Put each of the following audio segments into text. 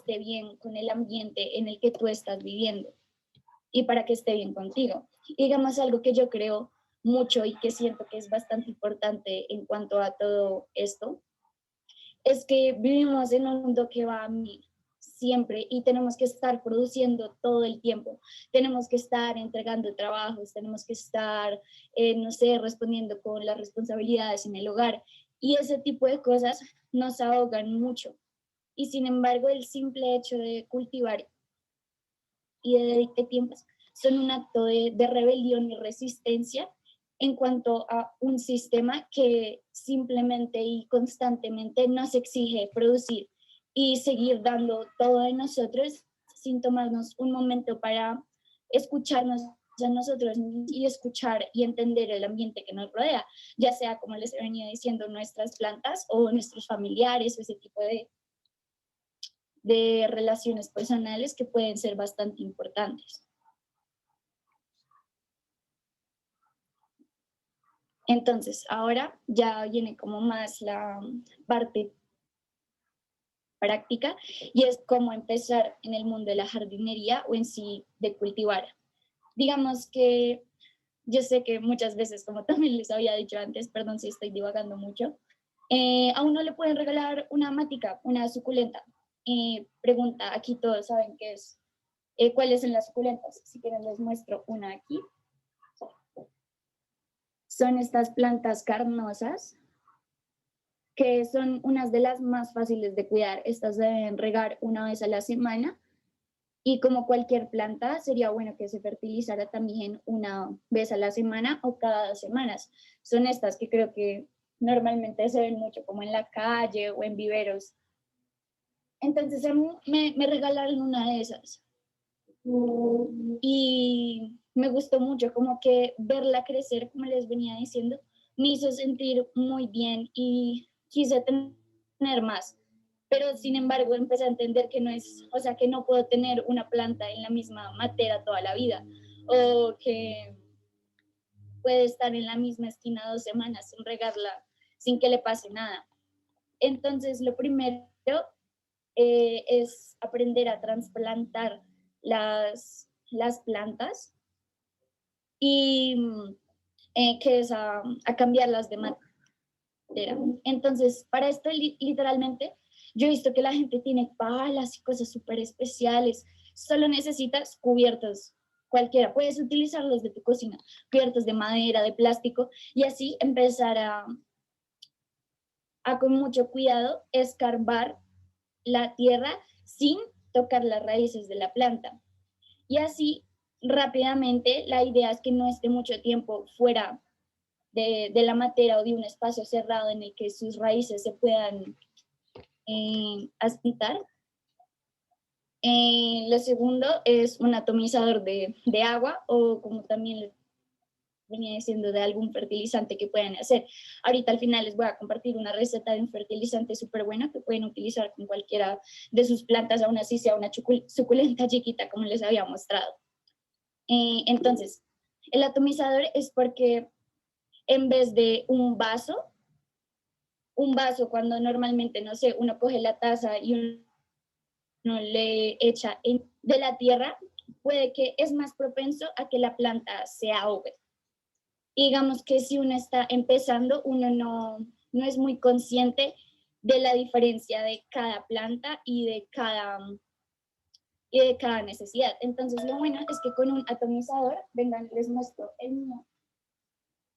esté bien con el ambiente en el que tú estás viviendo y para que esté bien contigo. Y digamos algo que yo creo mucho y que siento que es bastante importante en cuanto a todo esto, es que vivimos en un mundo que va a mil siempre y tenemos que estar produciendo todo el tiempo. Tenemos que estar entregando trabajos, tenemos que estar, no sé, respondiendo con las responsabilidades en el hogar. Y ese tipo de cosas nos ahogan mucho. Y sin embargo, el simple hecho de cultivar y de dedicar tiempos son un acto de rebelión y resistencia en cuanto a un sistema que simplemente y constantemente nos exige producir y seguir dando todo de nosotros sin tomarnos un momento para escucharnos a nosotros y escuchar y entender el ambiente que nos rodea, ya sea, como les he venido diciendo, nuestras plantas o nuestros familiares o ese tipo de relaciones personales que pueden ser bastante importantes. Entonces, ahora ya viene como más la parte práctica y es cómo empezar en el mundo de la jardinería o en sí de cultivar. Digamos que yo sé que muchas veces, como también les había dicho antes, perdón si estoy divagando mucho, a uno le pueden regalar una matica, una suculenta. Pregunta, aquí todos saben qué es, cuáles son las suculentas. Si quieren les muestro una aquí. Son estas plantas carnosas que son unas de las más fáciles de cuidar. Estas deben regar una vez a la semana y como cualquier planta sería bueno que se fertilizara también una vez a la semana o cada 2 semanas. Son estas que creo que normalmente se ven mucho como en la calle o en viveros. Entonces a mí me regalaron una de esas y me gustó mucho como que verla crecer, como les venía diciendo, me hizo sentir muy bien y quise tener más. Pero sin embargo empecé a entender que no es, o sea, que no puedo tener una planta en la misma matera toda la vida o que puede estar en la misma esquina 2 semanas sin regarla, sin que le pase nada. Entonces lo primero es aprender a trasplantar las plantas y que es a cambiarlas de madera. Entonces, para esto literalmente, yo he visto que la gente tiene palas y cosas súper especiales. Solo necesitas cubiertos, cualquiera. Puedes utilizarlos de tu cocina, cubiertos de madera, de plástico, y así empezar a con mucho cuidado escarbar la tierra sin tocar las raíces de la planta. Y así rápidamente, la idea es que no esté mucho tiempo fuera de la materia o de un espacio cerrado en el que sus raíces se puedan asentar. Lo segundo es un atomizador de agua o como también les venía diciendo de algún fertilizante que puedan hacer. Ahorita al final les voy a compartir una receta de un fertilizante súper buena que pueden utilizar con cualquiera de sus plantas, aún así sea una suculenta chiquita como les había mostrado. Entonces, el atomizador es porque en vez de un vaso cuando normalmente, no sé, uno coge la taza y uno le echa de la tierra, puede que es más propenso a que la planta se ahogue. Digamos que si uno está empezando, uno no es muy consciente de la diferencia de cada planta y de cada necesidad. Entonces, lo bueno es que con un atomizador, vengan, les muestro el mío.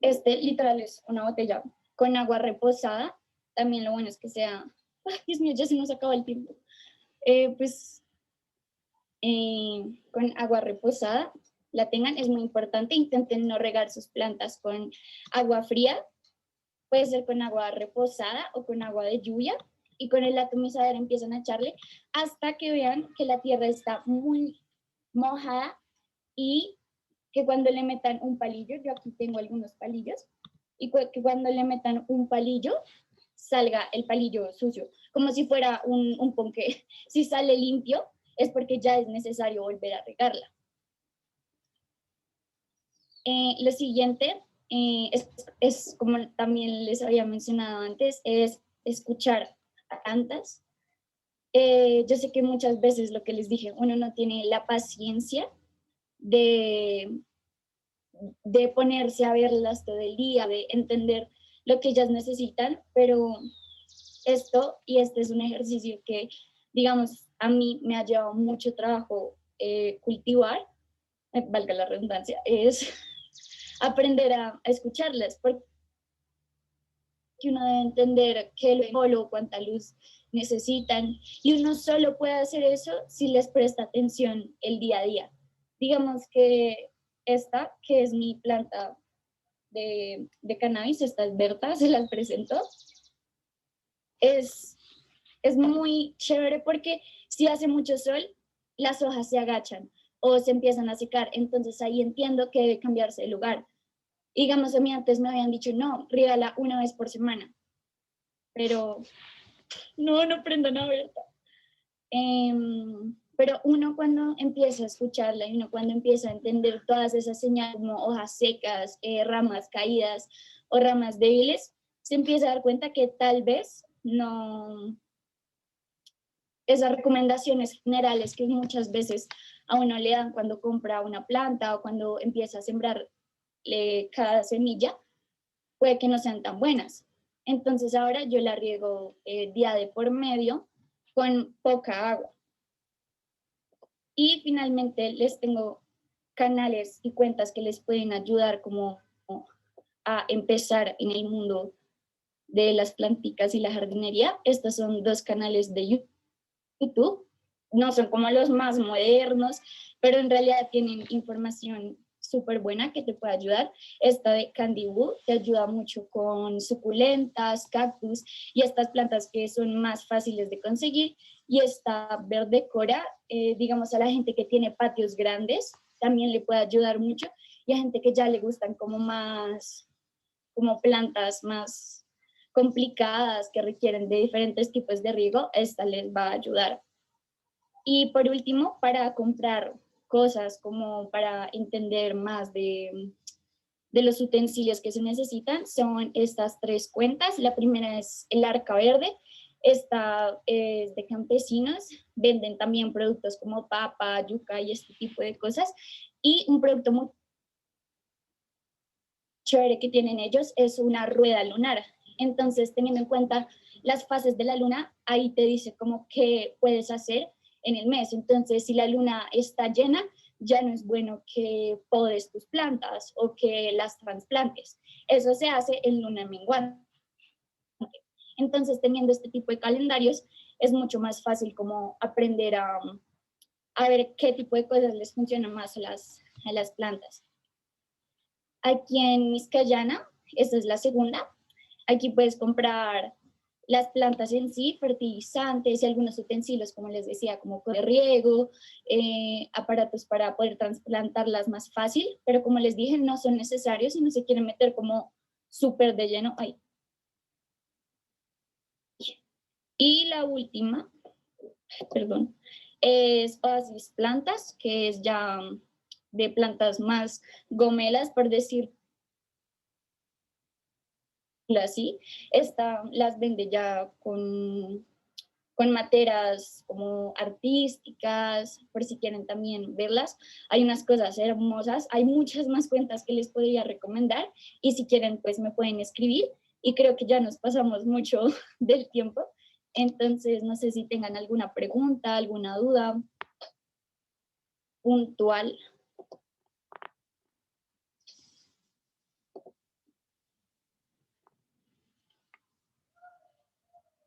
Este literal es una botella con agua reposada. También lo bueno es que sea, ay, Dios mío, ya se nos acabó el tiempo. Con agua reposada la tengan, es muy importante. Intenten no regar sus plantas con agua fría, puede ser con agua reposada o con agua de lluvia, y con el atomizador empiezan a echarle hasta que vean que la tierra está muy mojada y que cuando le metan un palillo, yo aquí tengo algunos palillos, y que cuando le metan un palillo salga el palillo sucio, como si fuera un ponqué. Si sale limpio es porque ya es necesario volver a regarla. Lo siguiente es, como también les había mencionado antes, es escuchar a plantas Yo sé que muchas veces lo que les dije, uno no tiene la paciencia de, de ponerse a verlas todo el día, de entender lo que ellas necesitan, pero este es un ejercicio que, digamos, a mí me ha llevado mucho trabajo cultivar, valga la redundancia, es aprender a escucharlas, porque uno debe entender qué lo cuánta luz necesitan, y uno solo puede hacer eso si les presta atención el día a día. Digamos que esta, que es mi planta de cannabis, esta es Berta, se las presento, es, es muy chévere porque si hace mucho sol, las hojas se agachan o se empiezan a secar, entonces ahí entiendo que debe cambiarse de lugar. Digamos, a mí antes me habían dicho, no, rígala una vez por semana, pero no prendan a Berta. Pero uno cuando empieza a escucharla y uno cuando empieza a entender todas esas señales como hojas secas, ramas caídas o ramas débiles, se empieza a dar cuenta que tal vez no, esas recomendaciones generales que muchas veces a uno le dan cuando compra una planta o cuando empieza a sembrar cada semilla, puede que no sean tan buenas. Entonces ahora yo la riego día de por medio con poca agua. Y finalmente les tengo canales y cuentas que les pueden ayudar como a empezar en el mundo de las planticas y la jardinería. Estos son dos canales de YouTube. No son como los más modernos, pero en realidad tienen información súper buena que te puede ayudar. Esta de Candy Woo te ayuda mucho con suculentas, cactus y estas plantas que son más fáciles de conseguir. Y esta Verde Cora, digamos a la gente que tiene patios grandes, también le puede ayudar mucho. Y a gente que ya le gustan como más, como plantas más complicadas que requieren de diferentes tipos de riego, esta les va a ayudar. Y por último, para comprar cosas como para entender más de los utensilios que se necesitan, son estas tres cuentas. La primera es el Arca Verde, esta es de campesinos, venden también productos como papa, yuca y este tipo de cosas. Y un producto muy chévere que tienen ellos es una rueda lunar. Entonces, teniendo en cuenta las fases de la luna, ahí te dice como qué puedes hacer en el mes. Entonces, si la luna está llena, ya no es bueno que podes tus plantas o que las trasplantes. Eso se hace en luna menguante. Entonces, teniendo este tipo de calendarios, es mucho más fácil como aprender a ver qué tipo de cosas les funcionan más a las plantas. Aquí en Miscayana, esta es la segunda, aquí puedes comprar las plantas en sí, fertilizantes y algunos utensilios, como les decía, como de riego, aparatos para poder trasplantarlas más fácil, pero como les dije, no son necesarios si no se quieren meter como súper de lleno ahí. Y la última, perdón, es Oasis Plantas, que es ya de plantas más gomelas, por decir así. Esta las vende ya con materas como artísticas, por si quieren también verlas. Hay unas cosas hermosas, hay muchas más cuentas que les podría recomendar y si quieren pues me pueden escribir y creo que ya nos pasamos mucho del tiempo. Entonces no sé si tengan alguna pregunta, alguna duda puntual.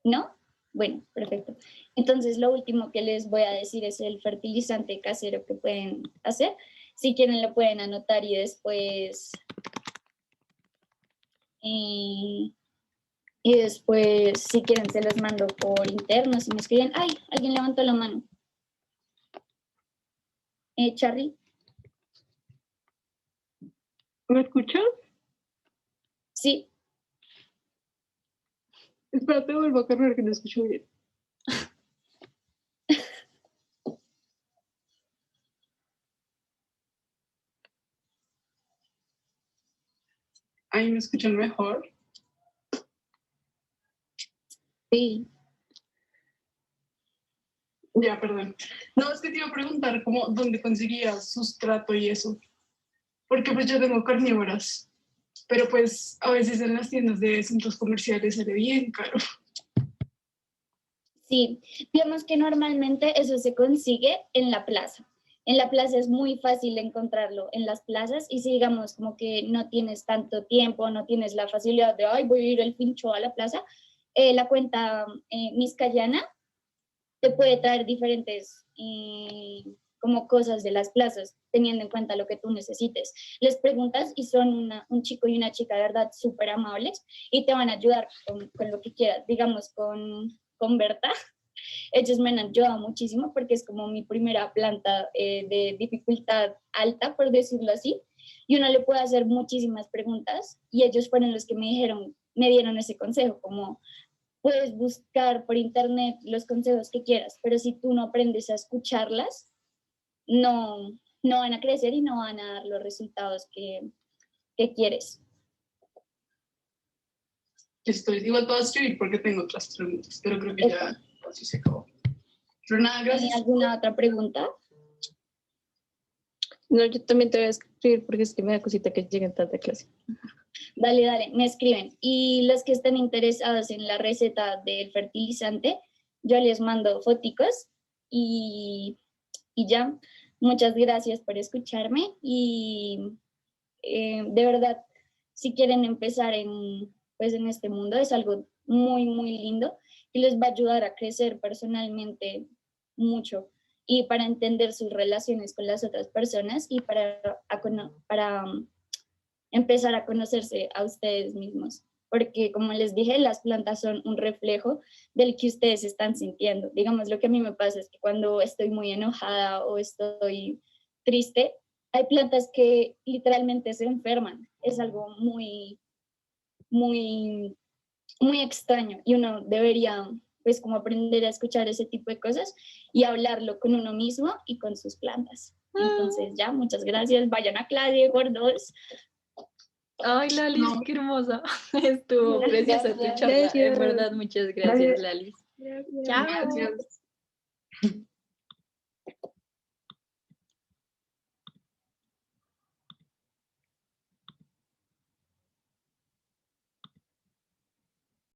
¿No? Bueno, perfecto. Entonces, lo último que les voy a decir es el fertilizante casero que pueden hacer. Si quieren, lo pueden anotar y después, eh, si quieren, se los mando por interno. Si me escriben, ay, alguien levantó la mano. Charlie. ¿Me escuchas? Sí. Espérate, vuelvo a cargar que no escucho bien. Ahí me escuchan mejor. Sí. Ya, perdón. No, es que te iba a preguntar como dónde conseguías sustrato y eso. Porque pues yo tengo carnívoras, pero pues a veces en las tiendas de centros comerciales sale bien caro. Sí, digamos que normalmente eso se consigue en la plaza. En la plaza es muy fácil encontrarlo en las plazas y si digamos como que no tienes tanto tiempo, no tienes la facilidad de, ay, voy a ir el pincho a la plaza, la cuenta Miscayana te puede traer diferentes como cosas de las plazas, teniendo en cuenta lo que tú necesites. Les preguntas y son un chico y una chica de verdad súper amables y te van a ayudar con lo que quieras, digamos con Berta. Ellos me han ayudado muchísimo porque es como mi primera planta de dificultad alta, por decirlo así, y uno le puede hacer muchísimas preguntas y ellos fueron los que me dieron ese consejo, como puedes buscar por internet los consejos que quieras, pero si tú no aprendes a escucharlas, no van a crecer y no van a dar los resultados que quieres. Estoy igual todo a escribir porque tengo otras preguntas, pero creo que ya así se acabó. Pero nada, gracias. ¿Alguna otra pregunta? No, yo también te voy a escribir porque es que me da cosita que lleguen tarde a clase. Dale, me escriben. Y los que estén interesados en la receta del fertilizante, yo les mando foticos y ya. Muchas gracias por escucharme y de verdad, si quieren empezar pues en este mundo, es algo muy, muy lindo y les va a ayudar a crecer personalmente mucho y para entender sus relaciones con las otras personas y para empezar a conocerse a ustedes mismos. Porque como les dije, las plantas son un reflejo del que ustedes están sintiendo. Digamos, lo que a mí me pasa es que cuando estoy muy enojada o estoy triste, hay plantas que literalmente se enferman. Es algo muy, muy, muy extraño y uno debería pues como aprender a escuchar ese tipo de cosas y hablarlo con uno mismo y con sus plantas. Entonces ya, muchas gracias. Vayan a clase, gordos. Ay, Lalis, No. qué hermosa. Estuvo preciosa tu Gracias. charla. En Gracias. verdad, muchas gracias, Gracias. Lalis. Gracias. Chao. Gracias.